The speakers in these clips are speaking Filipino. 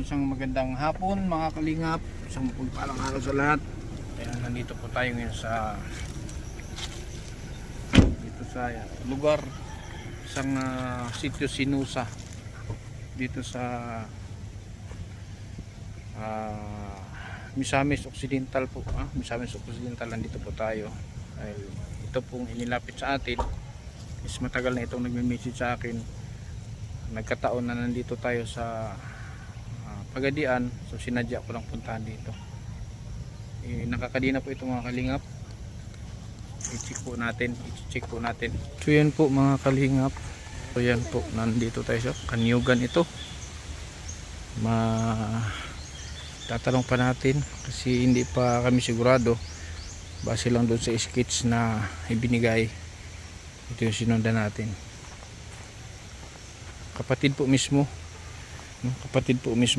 Isang magandang hapon mga kalingap, isang pagpalang araw sa lahat. Ayan, nandito po tayo ngayon sa lugar, isang sitio Sinusa dito sa Misamis Occidental po. Misamis Occidental, nandito po tayo. Dahil ito pong inilapit sa atin is matagal na itong nagme-message sa akin. Nagkataon na nandito tayo sa Pagadian, so sinadya ko lang puntahan dito. Nakakadina po ito mga kalingap. I-check po natin. So yan po mga kalingap. So yan po, nandito tayo sa Kanyugan ito. Tatanong pa natin kasi hindi pa kami sigurado. Base lang doon sa sketch na ibinigay. Ito yung sinundan natin. Kapatid po mismo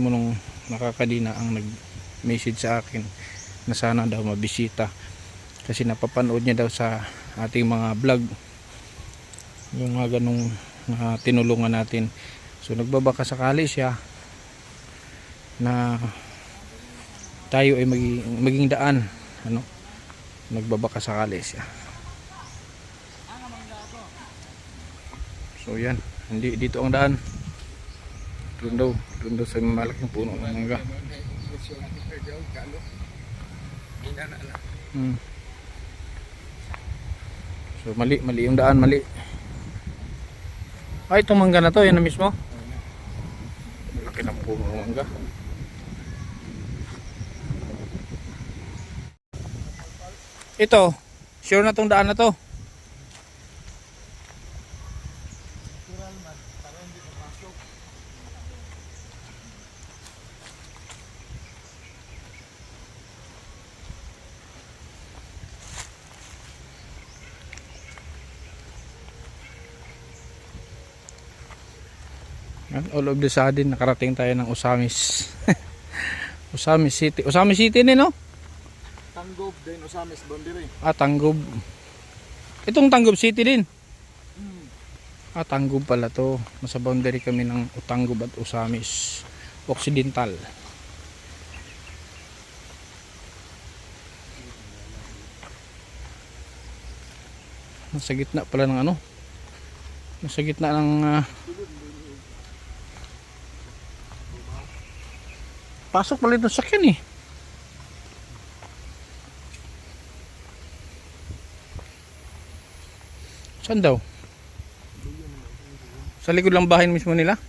nung nakakadina ang nag-message sa akin na sana daw mabisita kasi napapanood niya daw sa ating mga vlog yung mga ganong tinulungan natin. So nagbabaka sakali siya na tayo ay maging daan, nagbabaka sakali siya. So yan, hindi dito ang daan. Doon daw sa malaking puno ng mangga. So mali yung daan, mali. Ay, itong mangga na to, yan na mismo. Laki ng puno ng mangga. Ito, sure na tong daan na to. All of the sudden nakarating tayo ng Osamis. Osamis City. Osamis City din, no? Tanggob din, Osamis boundary. Tanggob. Itong Tanggob City din. Tanggob pala to. Nasa boundary kami ng Tanggob at Osamis Occidental. Nasa gitna pala ng nasa gitna ng pasok pala itong sakyan eh. Saan daw? Sa likod lang bahay mismo nila?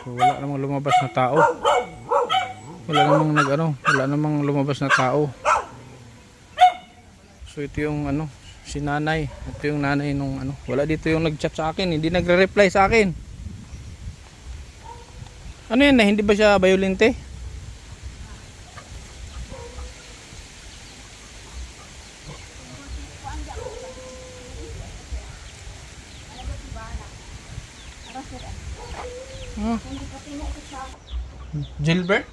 So, wala namang lumabas na tao. Wala namang lumabas na tao. So ito yung si nanay. Ito yung nanay nung wala dito yung nag-chat sa akin, hindi nagre-reply sa akin. Ano yan na, hindi ba siya violente? Gilbert.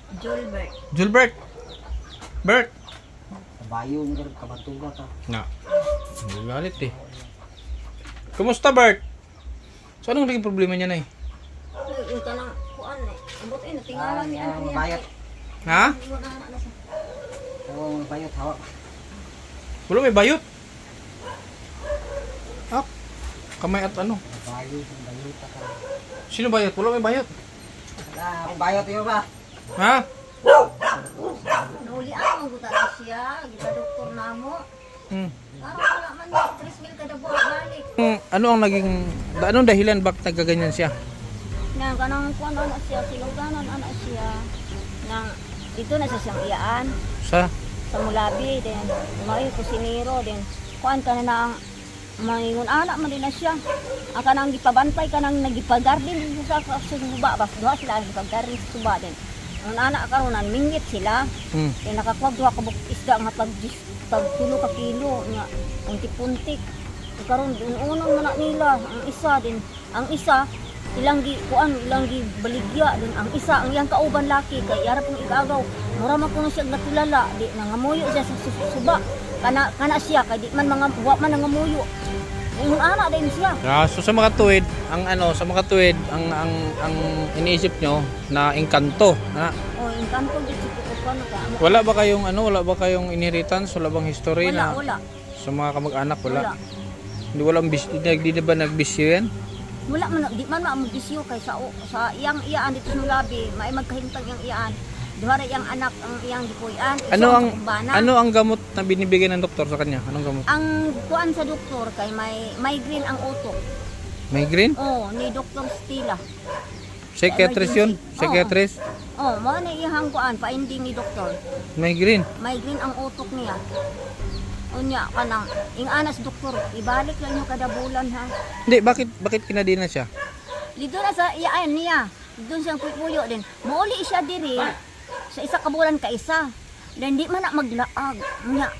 Bert. Kabayo nga kabatuga ka. Galit eh. Kumusta Bert? So anong naging problema niya na eh? Ito na kuan eh. Ambot eh natingalan ni ano niya. Bayot. Ha? Bayot hawak. Wala may bayot. Kamay at Bayot ka. Sino bayot? Wala may bayot. Bayot yun ba? Ha? Nauli ang buta na siya, kita doktor namo. Parang wala man ni 3,000 kada buwan balik. Ano ang anong dahilan bakit nagkaganyan siya? Nang kanang kuan ana siya, sinuganan ana siya. Nang dito na sa siyang iyaan Sa Mulabi din. May kusinero din. Kuan ka na ang maingon anak man din na siya. Ang kanang gipabantay kanang nagipagardin din sa suba ba. Duha sila gipagardin sa suba din. Ang anak karon nan mingit sila. Kaya nakakuha duha ka isda nga pag 2 kilo nga puntik-puntik. Karon unang man nila ang isa ilang gi baligya din ang isa ang iyang kauban laki kay yara pong ikagaw mura man kuno siya natulala di nangamuyo siya sa suba kana siya kay di man mga wa man nangamuyo ingon ana din siya. So sa mga tuwid, ang iniisip nyo na engkanto, ha? O engkanto di ko ano ka. Wala ba kayong inheritance, wala bang history na Wala. sa mga kamag-anak Wala. Hindi walang di ba nagbisyo yan? Wala man di man magisyo kay sa iyang iyaan dito sa labi, may magkahintang iyang iyaan. Duha ra iyang anak ang iyang gipuy-an. Ano ang gamot na binibigay ng doktor sa kanya? Anong gamot? Ang kuan sa doktor kay may migraine ang utok. Migraine? Oh, ni Dr. Stila. Psychiatrist yun? Psychiatrist? Oh, mo na iyang kuan painding ni doktor. Migraine? Migraine ang utok niya. Unya kanang anas doktor, ibalik lang niyo kada bulan ha. Hindi, bakit kinadina siya? Dito na sa iyaan niya. Doon siyang puyo din. Muuli siya diri sa isa ka bulan ka isa. Dan di man na maglaag. Unya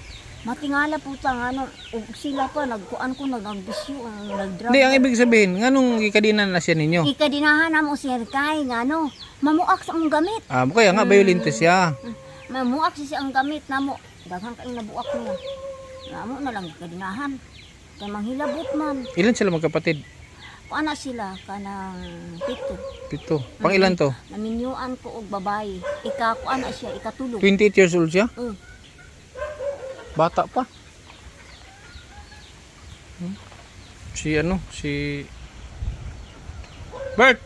matingala po ta ano ug sila pa nagkuan ko nagbisyo ang nagdrag. Hindi, ang ibig sabihin, nganong ikadinan na siya ninyo? Ikadinahan na mo sir kay ngano mamuak sa ang gamit. Kaya nga, violente siya. Mamuak siya ang gamit namo. Daghang kay nabuak niya. Namo na lang ikadinahan. Kay manghilabot man. Ilan sila magkapatid? Ana sila kanang pito. Pang ilan to? Naminyuan ko og babae. Kuan na siya, ikatulog. 28 years old siya? Mm. Bata pa. Si Bert.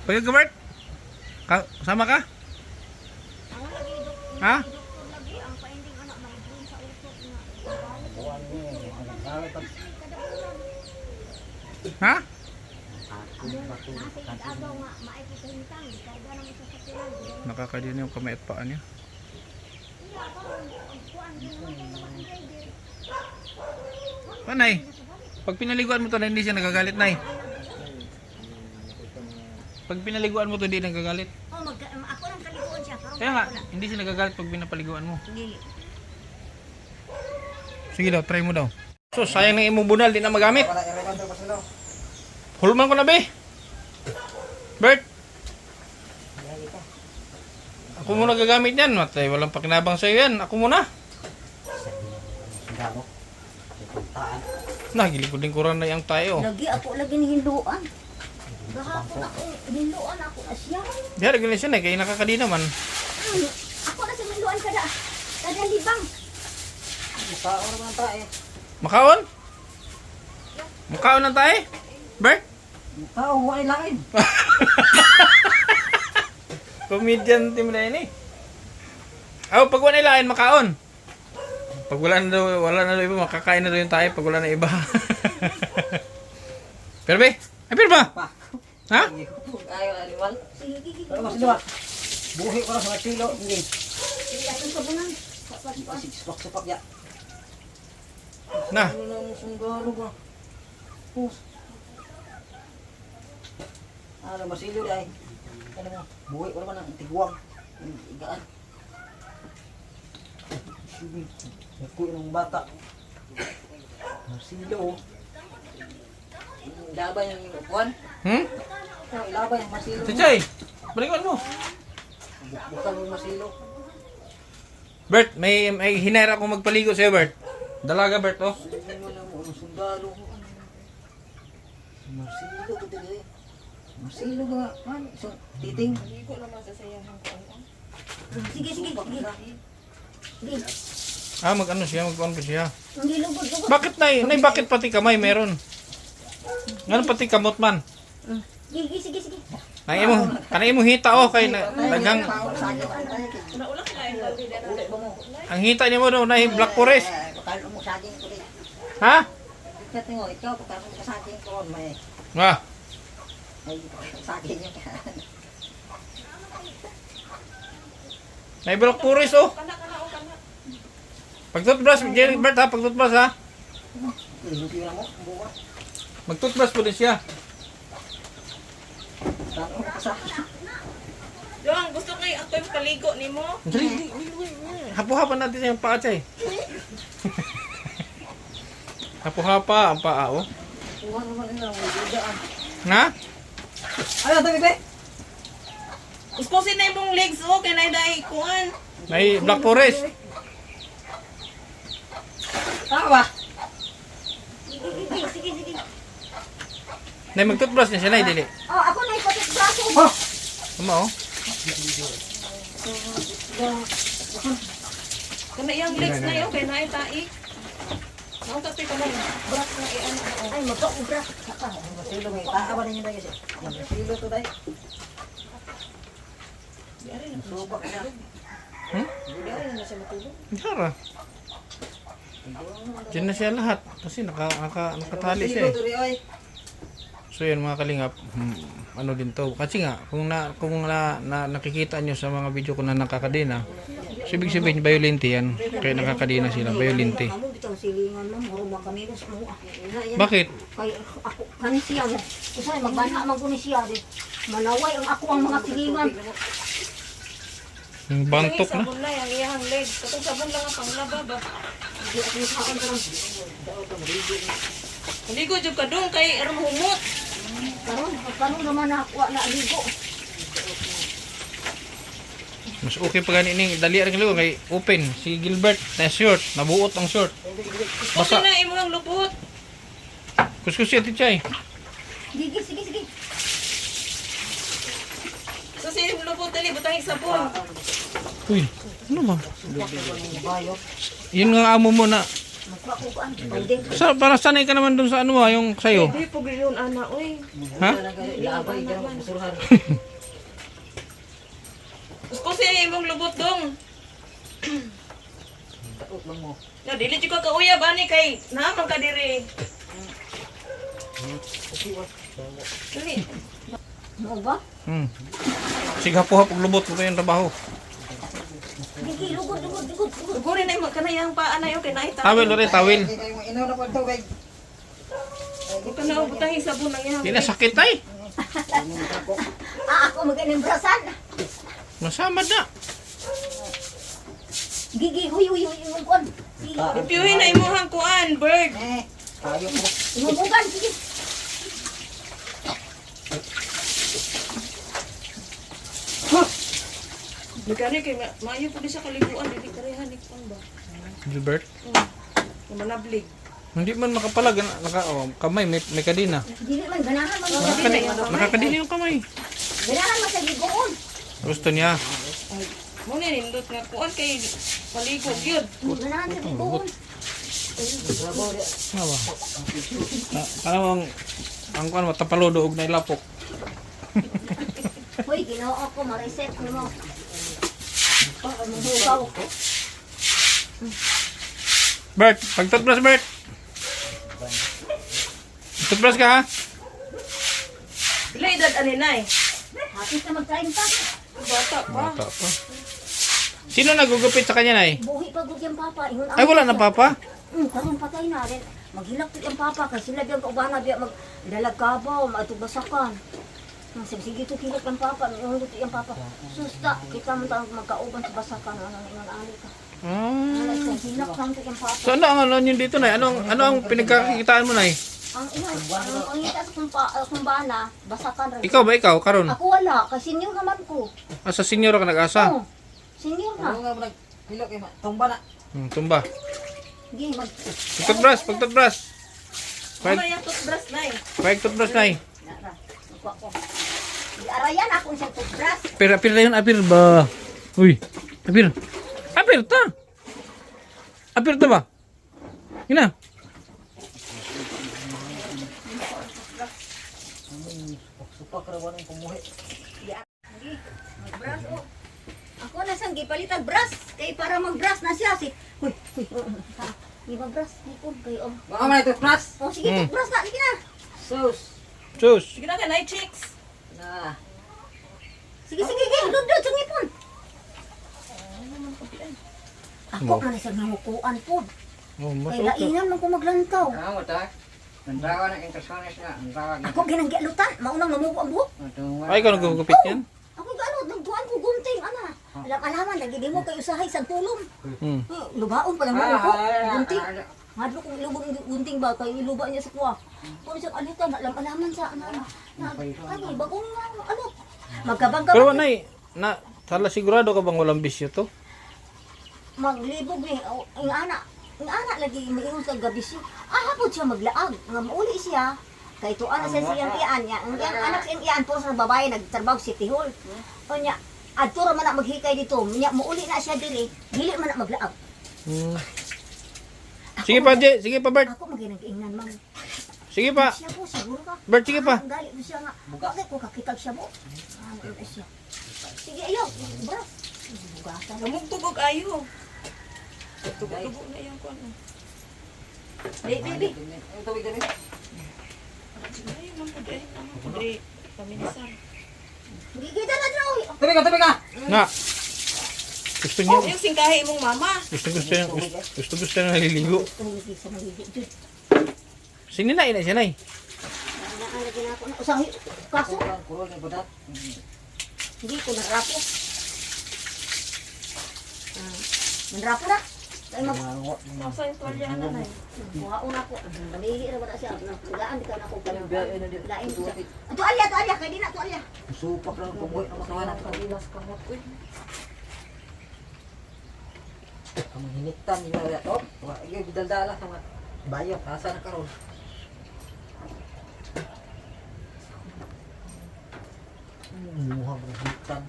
Pwede ka, Bert? Sama ka? Ha? Ha? Nakakadiyan yung kamay at paa niya. Nay, pag pinaliguan mo to hindi siya nagagalit, Nay. Pag pinaliguan mo to hindi nagagalit. Oh, ako lang kaliguan siya. Kaya nga, hindi siya nagagalit pag pinapaliguan mo. Dili. Sige daw, try mo daw. So, sayang na imong bunal, di na magamit. Hulman ko na, be. Bert. Ako muna gagamit yan. Matay, walang pakinabang sa'yo yan. Ako muna. Nagilikod-lingkuran na yung tayo. Lagi ni hinduan. Gahapon ako, hinduan ako na siya. Di, lagi na siya na, kaya nakakadina man. Ako na sa hinduan kada libang. Mukhaon naman tayo. Makaon? Makaon ng tayo? Bert? Mukhaon, wala lain. Comedian team na yun eh. Pag wala ilain, makaon. Pag wala na daw iba, makakain na daw yung tayo pag wala na iba. Pero be? Ay, pero ba? Pa. Ha? Ayaw, animal. Sige, sige. Pero mas diba? Buhi ko na sa kilo. Hindi. Sige, atong sabunan. Sipak-sipak ya. Na. Ano na mo sunggalo ba? Pus. Ano, masilyo dahil. Ano mo? Buhi ko naman ang tiguang. Igaan. Nakuha ng bata. Masilyo. Ilaban yung kuwan. Ilaban yung masilyo. Cichay, balikan mo. Buksan yung masilyo. Bert, may hinera akong magpaligo sa'yo, Bert. Dalaga, Bert, oh. Ano na mo, anong sundalo ko. Masilyo ko din eh. Masilyo nga, man. So, titing. Sige, sige, sige. Sige. Mag-ano siya, mag-on pa siya. Hindi lugod. Bakit, Nay? Nay, bakit pati kamay meron? Ngano pati kamot man? Sige, sige, sige. Kanay mo hita, oh, kay daghang. Ang hita niya mo daw, Nay, Black Forest. Pagkalo mo saging ko rin. Ha? Ikaw, pagkalo mo saging ko rin, may saging yung Nay, Black Forest, oh. Pag-toothbrush, Bert, ha? Pag-toothbrush, ha? Hindi na mo, buka. Mag-toothbrush po din siya. Saan mo kasakit? Doang, gusto kayo ako yung paligo ni mo? Hapo-hapa natin sa yung paa, Chay. Hapo-hapa ang paa, oh. Kuha naman nila, may bidaan. Na? Ano ito, bebe? Kuskusin na imong legs o kay na dai kuan. May Black Forest. Tama ba? Sige. Nay mag-toothbrush niya siya, nay, dili. Oh, ako na ipatit braso. Oh! Tama, oh. Kana iyang legs na yo kay na tai. Mao ka ti kamong brak na iyan. Ay, magka-ubra. Masilo, may taka ba ninyo dahil kasi? Masilo to dahil. Subak na. Tara. Diyan na siya lahat. Kasi nakatali siya Masilo eh. to rin, oy. So yan mga kalingap, ano din to. Kasi nga, kung nakikita nyo sa mga video ko na nakakadena, so ibig sabihin, violente yan. Kaya nakakadena sila, violente. Kamu bitang silingan mo, muro makamilos mo. Bakit? Kay ako kani siya mo. Usay magbana man kuno siya di. Manaway ang ako ang mga silingan. Yung bantok na. Sabon na yang iyang legs. Katong sabon lang ang panglaba ba. Di ako sakon karon. Ligo jud ka dong kay aron humot. Karon naman ako na ligo. Mas okay pa gani ning dali rin ligo kay open. Si Gilbert na short, nabuot ang short. Okay Basa. na imong lubot. Kuskus siya tichay. Sige. So sa imong lubot dali butang sabon. Uy, ano ba? Yun nga amo mo na. Magpakuan. Pwede. Para sanay ka naman dun sa ano yung sayo. Di po yun ana oy. Ha? Labay, gano'n, kusuruhan. Kuskusin imong lubot dong. Takot lang mo. Na dili jud ka kauyab ani kay naman ka diri. Dili. Mo ba? Sige hapo-hapog lubot ko yung trabaho. Sige, lugod. Gurin na imong kanayang paa na yo kay naita. Tawel ore, tawel. Hindi kayo inaw na po ito, bebe. Kana butang sabon lang yan. Di na sakit ay. Ako maganimbrasan. Masama na. Gigi, huy, imong kon. Sige, Ipiyuhin na imong kuan, bird. Tayo po. imong bugan, sige. Nagkani kay maayo po di sa kaliguan dili karehan ni kuan ba. Gilbert. Manablig. Hindi man makapalag kamay may kadina. Dili man ganahan man. Nakakadina yung kamay. Ganahan man sa gigoon. Gusto niya. Mo ni nindot nga kuan kay paligo gyud. Ganahan sa gigoon. Ano ba? Parang ang kuan matapalodo og nailapok. Hoy, ginawa ako, ma-reset mo. Mahugaw. Bert, pag-toothbrush Bert. Toothbrush ka ha? Pila edad ani nay? Hapit na mag-30. Bata pa. Bata pa. Sino nagugupit sa kanya nay? Buhi pa gud yung papa. Ingon Ay wala na papa. Karon patay na rin. Maghilak to yung papa kasi sila biya ubana biya magdalagabaw, maatubasakan. Sige to kilak ng papa, ingon to yung papa. Susta, kita mo tang magkauban sa basakan ano ingon ali ka. Wala sa hilak lang to yung papa. So ano ang yun dito nay? Ano ang pinagkakitaan mo nay? Ang ingon, ang ita sa kumbana, basakan rin. Ikaw ba ikaw karon? Ako wala, kasi senior naman ko. Sa senior ka nag-asa? Oh, senior Ano na. nga mo nagpilok, tumba na. Tumba. Sige, Pag-toothbrush. Ano yung toothbrush nay? Pag-toothbrush nay. Nara, magwa ko. Arayan akong siyang toothbrush. Apir na yun, apir ba? Uy, apir. Apir ta. Apir ta ba? Ina. Supak rawan ang pumuhi. Mag-brush oh. Ako na sang gipalitan brush kay para mag-brush na siya si. Huy. Di mag-brush ni ko kay Baka man ito, Pras. Oh sige, brush na sige na. Sus. Sus. Sige na kay nay chicks. Na. Sige, dudod sa ngipon. Ako man sa nangukuan po. Oh, Kay lainan man ko maglantaw. Ano mo ta? Nandawa ng intersones na. Nandawa ng... Ako ginanggialutan, maunang namubo ang buhok. Ay, ikaw nagugupit yan? Ako gano, nagduan ko gunting, ana. Alam-alaman, nagidi mo kay usahay sa tulong. Lugaon pa lang mo ko, gunting. Hadlo kong ilubog ng gunting ba, kay iluba niya sa kuha. Kung siyang alita, alaman sa kani, bagong ano. Magkabangga. Pero nay, na sala sigurado ka bang walang bisyo to? Maglibog ni, ang anak lagi maingon sa gabi siya. Hapon siya maglaag, nga mauli siya. Kay tuan na siya siyang iyan niya. Ang anak siyang iyan po sa babae, nagtrabaho sa City Hall. O niya, adto ra man na maghikay dito, niya mauli na siya dili, dili man na maglaag. Sige pa, Je. Sige pa, Bert. Ako maginag-ingnan, ma'am. Sige pa. Siya po, siguro ka. Bert, sige pa. Ang galit mo siya nga. Bakit ko kakitag siya mo? Ano siya? Sige, ayaw. Bras. Bugatan. Namugtugog ayo. Tugog na yan ko ano. Baby. Ang tubig dali. Ay, nampudre. Paminisan. Gigita na dyan. Tubig ka! Nga. Gusto niya. Yung singkahi mong mama. Gusto niya naliligo. Tumigil sa maligid. Diyos. Sininay na siya, nay. Naalagin ako na. Usahi. Kaso, Kurol ng badat. hindi ko narapo. Manrapo na. Kaya Nasa yung tuwalya na na. Kuhaon ako. Manili na ba na siya? Nagaan di ka na ako. Lain ko siya. Tubig. Tualya. Kaya di na tualya. Supak lang pumuwi ang matawa natin. Pagdilas kamot ko. Ang hinitan nila to. Yung bidaldala sa mga bayo. Nasa na karon. Muha mga hinitan.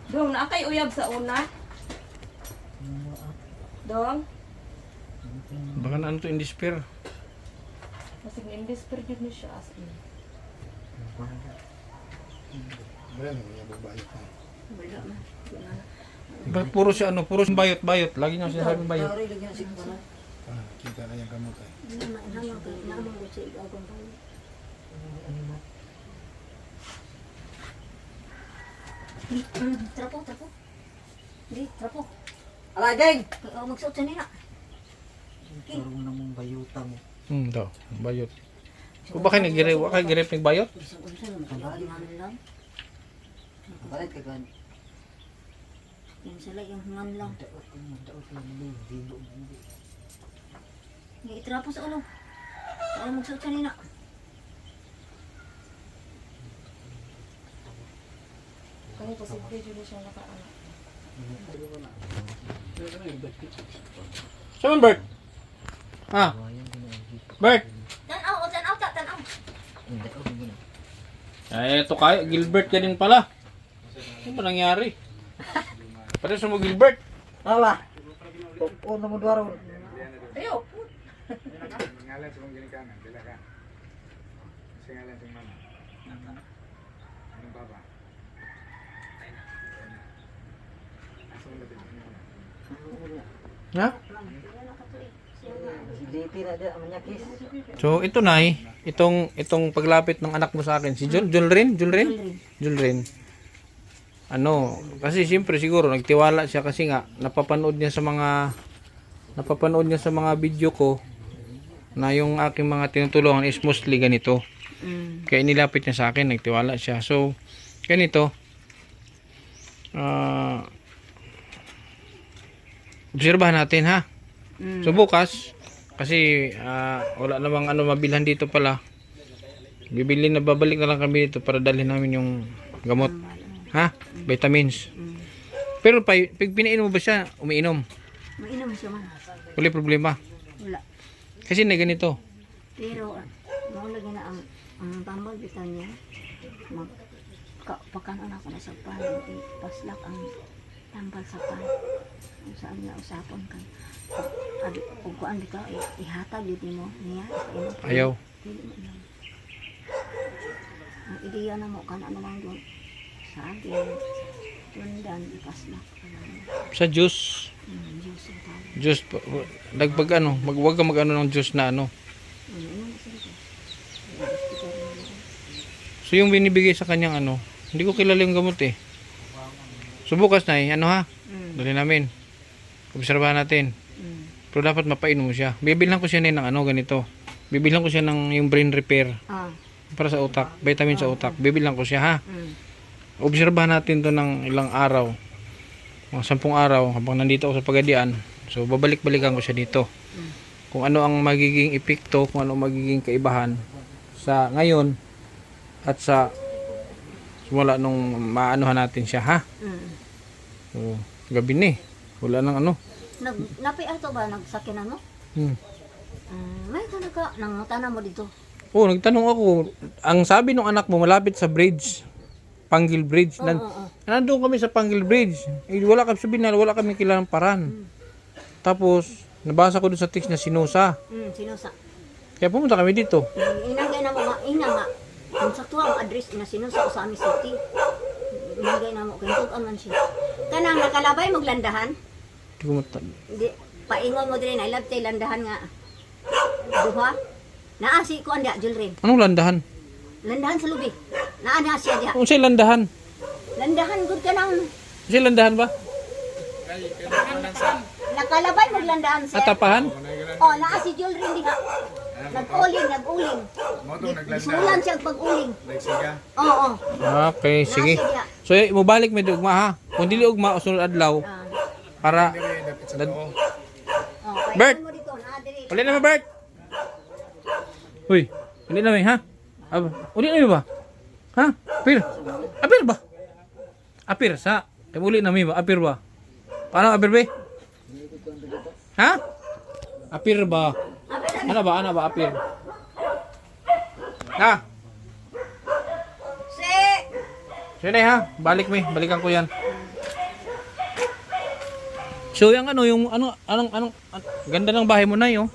Dong, naakay uyab sa una. Dong, Baka na ano to in despair. kasi nimbis per yun ni siya as in. Wala na. Puro siya ano, puro siya bayot. Lagi niya sinasabing bayot. Sorry, lagyan si ano. Hindi naman ko. Naman ko siya igagong tayo. Trapo. Di, trapo. Ala, geng! Kaya magsuot siya nila. Karoon na mong bayutan mo. To, bayot. Kung baka nagirip nagbayot? Isang-unsa naman. Ang lang. Balit ka gan. Yung sila yung hangan lang. Daot lang mo. Dilo. Itrapo sa ulo. Kaya magsuot siya nila. Kaya posible yun siya nakaanak. Saan Bert? Ah, Bert. Tanaw. Ay, ito kayo. Gilbert ka din pala. Ano ba nangyari? Pati sa mo Gilbert. Ala! Oo na mo duwaro. Ayo! Ngalan sa mong ginikanan. Bila ka. Kasi ngalan sa mama. Anong baba? Ha? Si JP na dyan. Amanya kiss. So ito na itong paglapit ng anak mo sa akin si Julrin. Ano, kasi siyempre siguro nagtiwala siya kasi nga napapanood niya sa mga video ko na yung aking mga tinutulungan is mostly ganito. Kaya nilapit niya sa akin, nagtiwala siya. So ganito. Obserbahan natin ha. So bukas kasi wala namang ano mabilhan dito pala. Babalik na lang kami dito para dalhin namin yung gamot. Ha? Vitamins. Pero pag pinainom mo ba siya, umiinom? Mainom siya man. Wala problema. Wala. Kasi na ganito. Pero, maulagi na ang tambal bitaw niya. Pagkanon ako na sa pan. Paslak ang tambal sa pan. Kung saan niya usapon kan. Kung kuan bitaw, ihatag yun mo niya. Ayaw. Ang ideya na mo, kan ano lang doon. Sa atin, tundan, ipaslak. Sa juice. Diyos ang tawag. Juice. Dagpag ano, wag ka mag-ano ng juice na ano. So yung binibigay sa kanyang ano, hindi ko kilala yung gamot eh. So bukas na ano ha? Dali namin. Obserbahan natin. Pero dapat mapainom mo siya. Bibilhan ko siya ng ano ganito. Bibilhan ko siya ng yung brain repair para sa utak, vitamin sa utak. Bibilhan ko siya ha. Obserbahan natin to ng ilang araw. Mga 10 araw habang nandito ako sa Pagadian. So babalik-balikan ko siya dito. kung ano ang magiging epekto, kung ano ang magiging kaibahan sa ngayon at sa simula nung maanuhan natin siya, ha? So, gabi ni. Wala nang ano. Napi ato ba nagsakinan mo? May tanong ka nang tanong mo dito. Oh, nagtanong ako. Ang sabi ng anak mo malapit sa bridge. Panggil Bridge. Nandun kami sa Panggil Bridge. Eh, wala kami sabihin na wala kami kilalang paran. Tapos nabasa ko doon sa text na Sinusa. Sinusa. Kaya pumunta kami dito. Inagay na mo nga. Kung sakto ang address na Sinusa o sa amin city. Inagay na mo. Kaya man siya. Kanang nakalabay mong landahan. Hindi ko Di, paingon mo din. I love tayo landahan nga. Duha. Naasi ko anda, Julrin. Anong landahan? Landahan sa lubi. Naana siya diha. Kung sa'y landahan? Landahan good ka nang. Sa'y landahan ba? Nakalabay mong landahan sir. Atapahan? Oh, naa si Julrin diha. Nag-uling. Sulan siya pag-uling. Oo. Okay, sige. So, mubalik may ugma ha. Kung dili ugma o sunod adlaw para Bert! Uli naman, Bert! Uy, uli naman, ha? Uli naman ba? Ha? Apir? Apir ba? Apir, sa? Uli naman ba? Apir ba? Paano apir ba? Ha? Apir ba? Ano ba? Apir? Ha? Sige ha? Balikan ko yan. So yung ganda ng bahay mo na yun.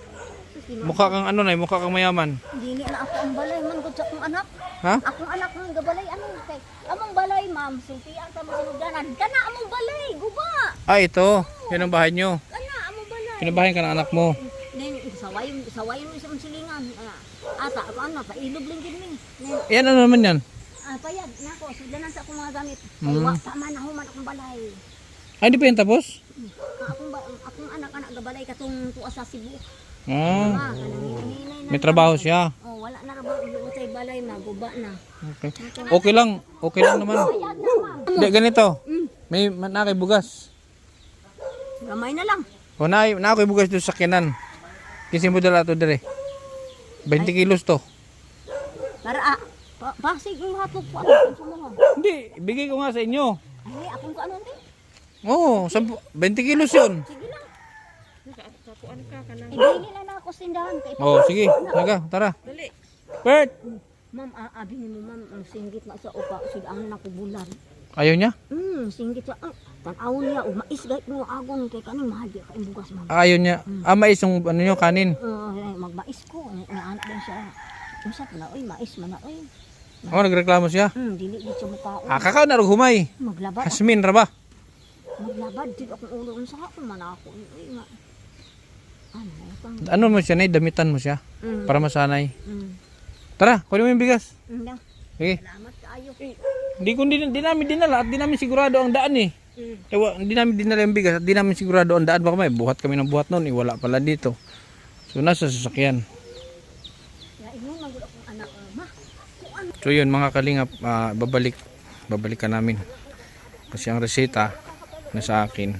Mukha kang mukha kang mayaman. Dili na ako ang balay man gud sa akong anak. Ha? Akong anak ng gabalay kay among balay ma'am, silpian sa mga sinugdanan. Kana among balay, guba. Ito. Yan ang bahay nyo. Kana among balay. Pinabahay ka ng anak mo. Nen sawayon mo sa silingan. Ata ano pailog lang gid mi. Yan ano naman yan? Payag nako, sugdanan sa akong mga gamit. Ay wa pa man human akong balay. Ay, di pa yan tapos? Akong anak gabalay katong tuwa sa Cebu. May trabaho siya. Oh, wala na rabaw utay balay maguba na. Okay. Okay lang naman. Hindi, ganito. May nakibugas. Gamay na lang. O nakibugas doon sa kinan. Kasi mo dala ito dire. 20 kilos to. Para basig yung hapog ko ano. Hindi, bigay ko nga sa inyo. Ay, akong kaano din. Oo, 20 kilos yun. Sige lang. Kapuan ka kanang. Ibili na ako sindahan kay Sige. Tara. Dali. Bert! Ma'am, abi ni mo ma'am, ang singgit na sa upa, sidaan na ko bulan. Ayaw niya? Singgit sa tan-aw niya ug mais gayt mo agon kay kaning mahal di ka bugas ma'am. Ayaw niya. Mais yung nyo, kanin. Magmais ko, naanak din siya. Unsa na oy, mais man na oy. Nagreklamo siya. Dili gid siya mukhaon. Kakaw na rin humay. Maglabad. Hasmin ra ba? Maglabad di akong ulo unsa ako man ako. Nga. Ano mo siya, damitan mo siya para masanay. Tara, kunin mo yung bigas. Sige. Salamat kaayo. Di namin dinala at di namin sigurado ang daan eh. Di namin dinala yung bigas at di namin sigurado ang daan. Baka may buhat kami ng buhat noon, wala pala dito. So nasa sasakyan. So yun mga kalingap, babalikan namin. Kasi ang reseta nasa akin.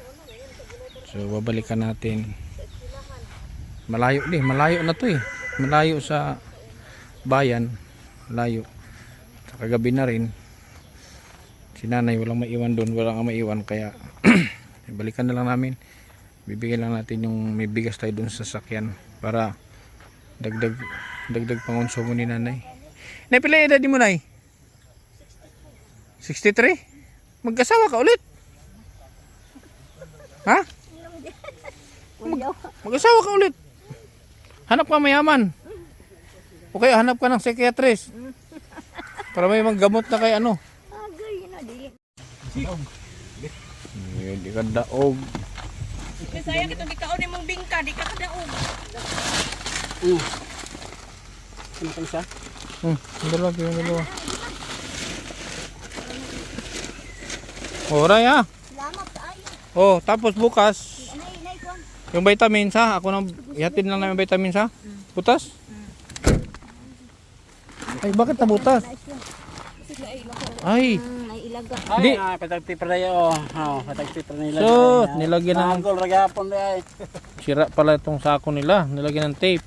So babalikan natin. Malayo na to eh. Malayo sa bayan, malayo. Sa kagabi na rin. Si nanay walang maiwan doon, walang maiwan kaya balikan na lang namin. Bibigyan lang natin yung may bigas tayo doon sa sasakyan para dagdag pangonsumo ni nanay. Nay, pila edad mo nay? 63? Mag-asawa ka ulit? Ha? Mag-asawa ka ulit? Hanap ka mayaman. Okay, hanap ka ng psychiatrist. Para may manggamot na kay ano. Agay na di. Di ka daog. Sayang itong gikaon ni mong bingka, di ka kadaog. Ano kan siya? Yung dalawa. Oray ha. Salamat kaayo. Oh, tapos bukas Nay kon. yung vitamins ha. Ako nang ihatid lang namin vitamins ha. Butas? Ay, bakit nabutas? Ay, ilaga. Di. Ay, patag-paper na yun. Oh, patag-paper nila. So, nilagyan ng Nagol, ragapon na ay. sira pala itong sako nila. Nilagyan ng tape.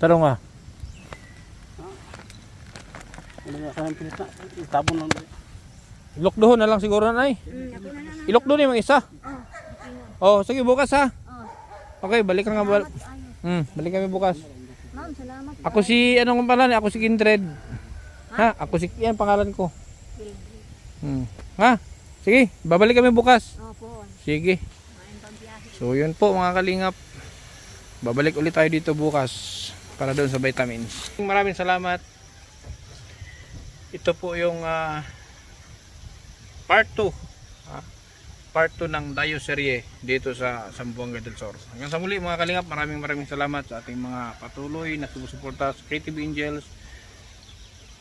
Taro nga. Ano na sa pilit na? Tabon lang. Ilokdoon na lang siguro na ay. Ako na lang. Ilokdoon yung isa. Oh, sige bukas ha. Okay, balik ka nga. Balik kami bukas. Ma'am, salamat. Ako si, anong pangalan? Ako si Kindred. Ha? Ako si, yan pangalan ko. Ha? Sige, babalik kami bukas. Opo. Sige. So yun po mga kalingap. Babalik ulit tayo dito bukas para doon sa vitamins. Maraming salamat. Ito po yung part 2. Part 2 ng Dayo Serye dito sa Zamboanga del Sur. Hanggang sa muli mga kalingap, maraming salamat sa ating mga patuloy na sumusuporta sa Creative Angels,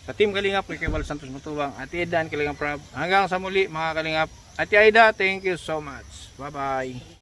sa Team Kalingap, kay Kebal Santos Matubang, Ate Edan, Kalingap Prab. Hanggang sa muli mga kalingap. Ate Aida, thank you so much. Bye bye.